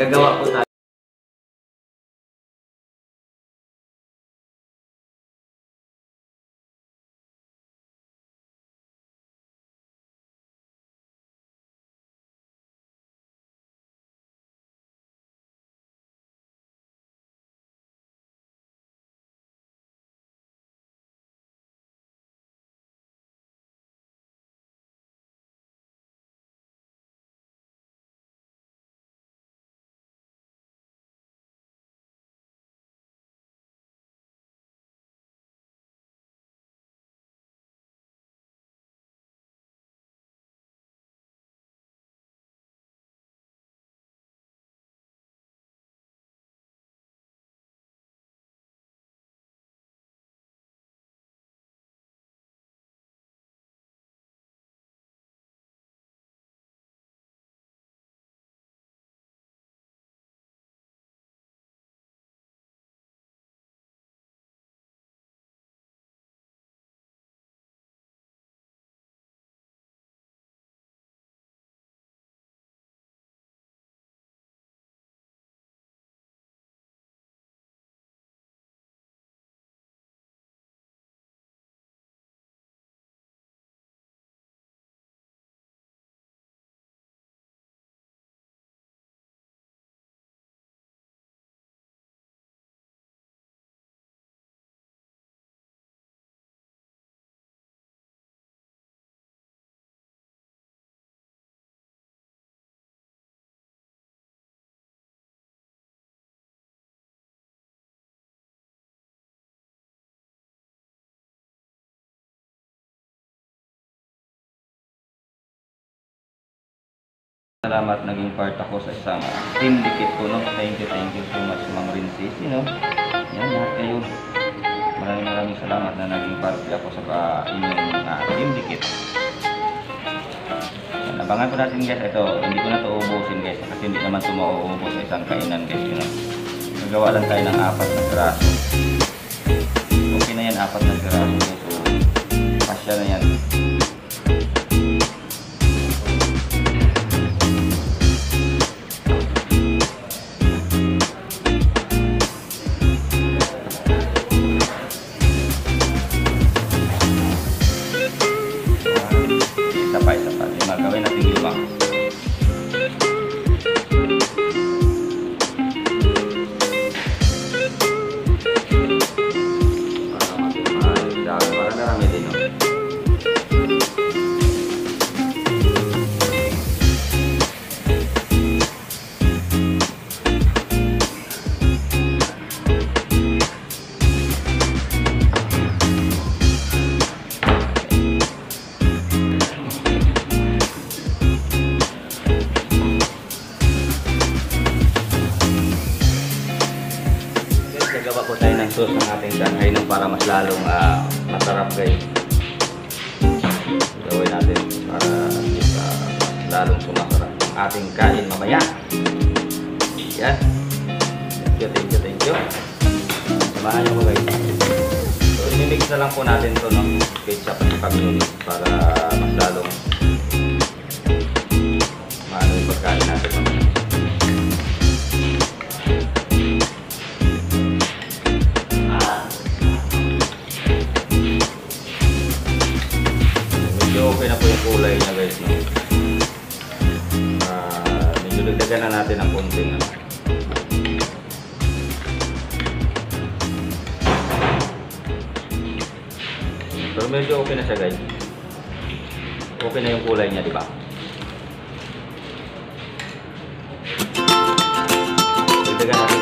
Gagawa po tayo. Salamat, naging part ako sa isang team dikit ko, no? Thank you so much mga Rinsis, you know? Yan, lahat kayo. Maraming salamat na naging part ako sa inyong team dikit. Yan, abangan ko natin guys, ito, hindi ko na ito uubusin guys, kasi hindi naman ito mauubos sa isang kainan guys, you know? Nagawa lang tayo ng 4 na piraso. Okay na yan, 4 na piraso, so, pasya na yan. Gawin natin 5. Para marami din, no? Gagawa ko tayo ng sauce ng ating Shanghai nung para mas lalong masarap guys. Gawin natin para mas lalong sumasarap ang ating kain mamaya. Yan. Thank you. Samahan nyo ko guys. So i-mix na lang po natin ito, no? Ketchup at paminuli para mas lalong maano yung pagkain natin mamaya. Okay na po yung kulay niya guys, no? Medyo dagdagan na natin ang konting pero medyo okay na siya guys. Okay na yung kulay niya, di ba? Dagdagan natin